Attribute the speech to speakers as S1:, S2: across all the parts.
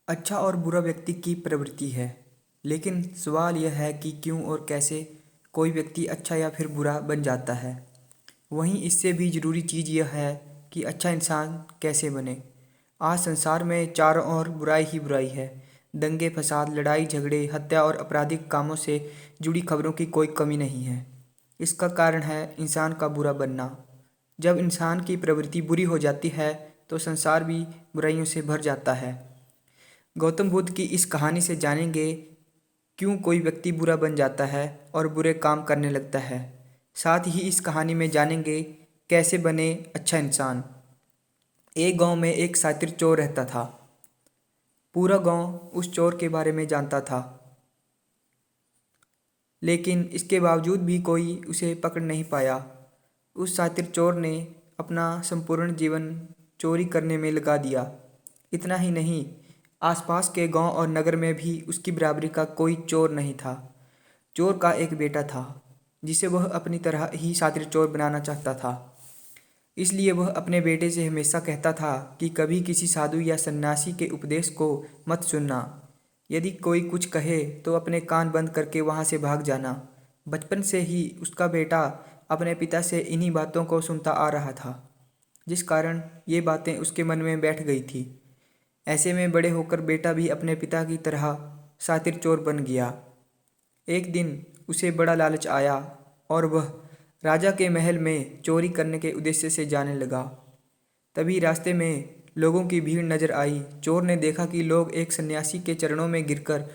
S1: अच्छा और बुरा व्यक्ति की प्रवृत्ति है। लेकिन सवाल यह है कि क्यों और कैसे कोई व्यक्ति अच्छा या फिर बुरा बन जाता है। वहीं इससे भी ज़रूरी चीज़ यह है कि अच्छा इंसान कैसे बने। आज संसार में चारों ओर बुराई ही बुराई है। दंगे फसाद, लड़ाई झगड़े, हत्या और आपराधिक कामों से जुड़ी खबरों की कोई कमी नहीं है। इसका कारण है इंसान का बुरा बनना। जब इंसान की प्रवृत्ति बुरी हो जाती है तो संसार भी बुराइयों से भर जाता है। गौतम बुद्ध की इस कहानी से जानेंगे क्यों कोई व्यक्ति बुरा बन जाता है और बुरे काम करने लगता है। साथ ही इस कहानी में जानेंगे कैसे बने अच्छा इंसान। एक गांव में एक शातिर चोर रहता था। पूरा गांव उस चोर के बारे में जानता था, लेकिन इसके बावजूद भी कोई उसे पकड़ नहीं पाया। उस शातिर चोर ने अपना संपूर्ण जीवन चोरी करने में लगा दिया। इतना ही नहीं, आसपास के गांव और नगर में भी उसकी बराबरी का कोई चोर नहीं था। चोर का एक बेटा था जिसे वह अपनी तरह ही शातिर चोर बनाना चाहता था। इसलिए वह अपने बेटे से हमेशा कहता था कि कभी किसी साधु या सन्यासी के उपदेश को मत सुनना। यदि कोई कुछ कहे तो अपने कान बंद करके वहाँ से भाग जाना। बचपन से ही उसका बेटा अपने पिता से इन्हीं बातों को सुनता आ रहा था, जिस कारण ये बातें उसके मन में बैठ गई थी। ऐसे में बड़े होकर बेटा भी अपने पिता की तरह शातिर चोर बन गया। एक दिन उसे बड़ा लालच आया और वह राजा के महल में चोरी करने के उद्देश्य से जाने लगा। तभी रास्ते में लोगों की भीड़ नजर आई। चोर ने देखा कि लोग एक सन्यासी के चरणों में गिरकर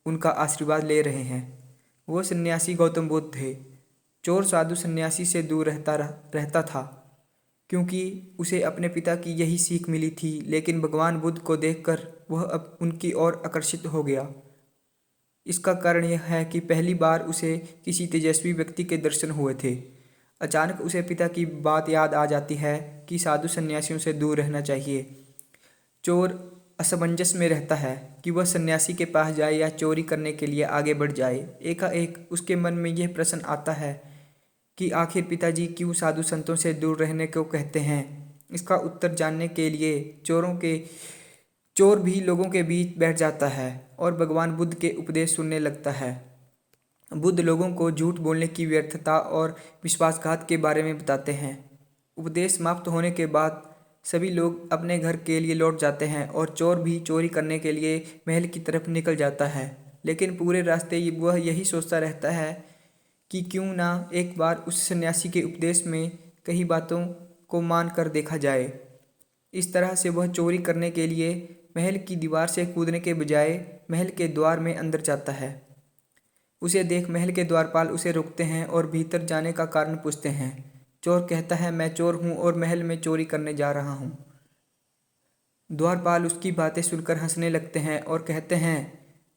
S1: उनका आशीर्वाद ले रहे हैं। वो सन्यासी गौतम बुद्ध थे। चोर साधु सन्यासी से दूर रहता था, क्योंकि उसे अपने पिता की यही सीख मिली थी। लेकिन भगवान बुद्ध को देखकर वह अब उनकी ओर आकर्षित हो गया। इसका कारण यह है कि पहली बार उसे किसी तेजस्वी व्यक्ति के दर्शन हुए थे। अचानक उसे पिता की बात याद आ जाती है कि साधु सन्यासियों से दूर रहना चाहिए। चोर असमंजस में रहता है कि वह सन्यासी के पास जाए या चोरी करने के लिए आगे बढ़ जाए। एकाएक उसके मन में यह प्रश्न आता है कि आखिर पिताजी क्यों साधु संतों से दूर रहने को कहते हैं। इसका उत्तर जानने के लिए चोर भी लोगों के बीच बैठ जाता है और भगवान बुद्ध के उपदेश सुनने लगता है। बुद्ध लोगों को झूठ बोलने की व्यर्थता और विश्वासघात के बारे में बताते हैं। उपदेश समाप्त होने के बाद सभी लोग अपने घर के लिए लौट जाते हैं और चोर भी चोरी करने के लिए महल की तरफ निकल जाता है। लेकिन पूरे रास्ते वह यही सोचता रहता है कि क्यों ना एक बार उस सन्यासी के उपदेश में कई बातों को मान कर देखा जाए। इस तरह से वह चोरी करने के लिए महल की दीवार से कूदने के बजाय महल के द्वार में अंदर जाता है। उसे देख महल के द्वारपाल उसे रोकते हैं और भीतर जाने का कारण पूछते हैं। चोर कहता है, मैं चोर हूँ और महल में चोरी करने जा रहा हूँ। द्वारपाल उसकी बातें सुनकर हंसने लगते हैं और कहते हैं,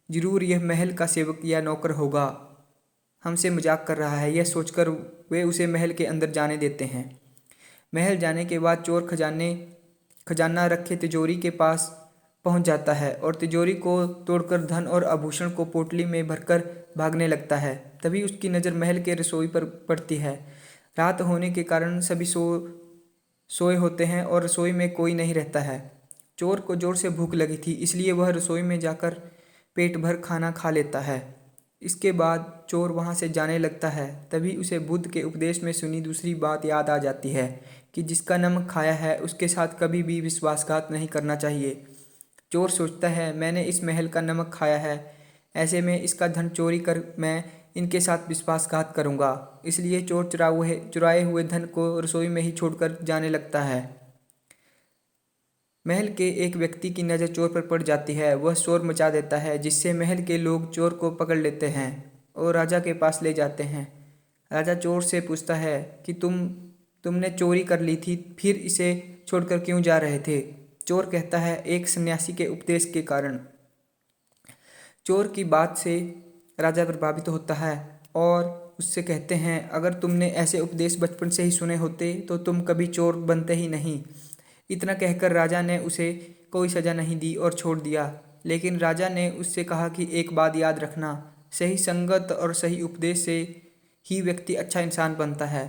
S1: जरूर यह महल का सेवक या नौकर होगा, हमसे मजाक कर रहा है। यह सोचकर वे उसे महल के अंदर जाने देते हैं। महल जाने के बाद चोर खजाना रखे तिजोरी के पास पहुंच जाता है और तिजोरी को तोड़कर धन और आभूषण को पोटली में भरकर भागने लगता है। तभी उसकी नज़र महल के रसोई पर पड़ती है। रात होने के कारण सभी सोए होते हैं और रसोई में कोई नहीं रहता है। चोर को जोर से भूख लगी थी, इसलिए वह रसोई में जाकर पेट भर खाना खा लेता है। इसके बाद चोर वहाँ से जाने लगता है। तभी उसे बुद्ध के उपदेश में सुनी दूसरी बात याद आ जाती है कि जिसका नमक खाया है उसके साथ कभी भी विश्वासघात नहीं करना चाहिए। चोर सोचता है, मैंने इस महल का नमक खाया है, ऐसे में इसका धन चोरी कर मैं इनके साथ विश्वासघात करूँगा। इसलिए चोर चुराए हुए धन को रसोई में ही छोड़कर जाने लगता है। महल के एक व्यक्ति की नज़र चोर पर पड़ जाती है। वह शोर मचा देता है, जिससे महल के लोग चोर को पकड़ लेते हैं और राजा के पास ले जाते हैं। राजा चोर से पूछता है कि तुमने चोरी कर ली थी, फिर इसे छोड़कर क्यों जा रहे थे। चोर कहता है, एक सन्यासी के उपदेश के कारण। चोर की बात से राजा प्रभावित होता है और उससे कहते हैं, अगर तुमने ऐसे उपदेश बचपन से ही सुने होते तो तुम कभी चोर बनते ही नहीं। इतना कहकर राजा ने उसे कोई सज़ा नहीं दी और छोड़ दिया। लेकिन राजा ने उससे कहा कि एक बात याद रखना, सही संगत और सही उपदेश से ही व्यक्ति अच्छा इंसान बनता है।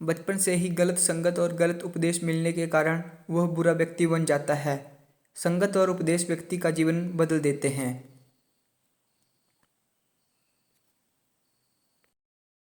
S1: बचपन से ही गलत संगत और गलत उपदेश मिलने के कारण वह बुरा व्यक्ति बन जाता है। संगत और उपदेश व्यक्ति का जीवन बदल देते हैं।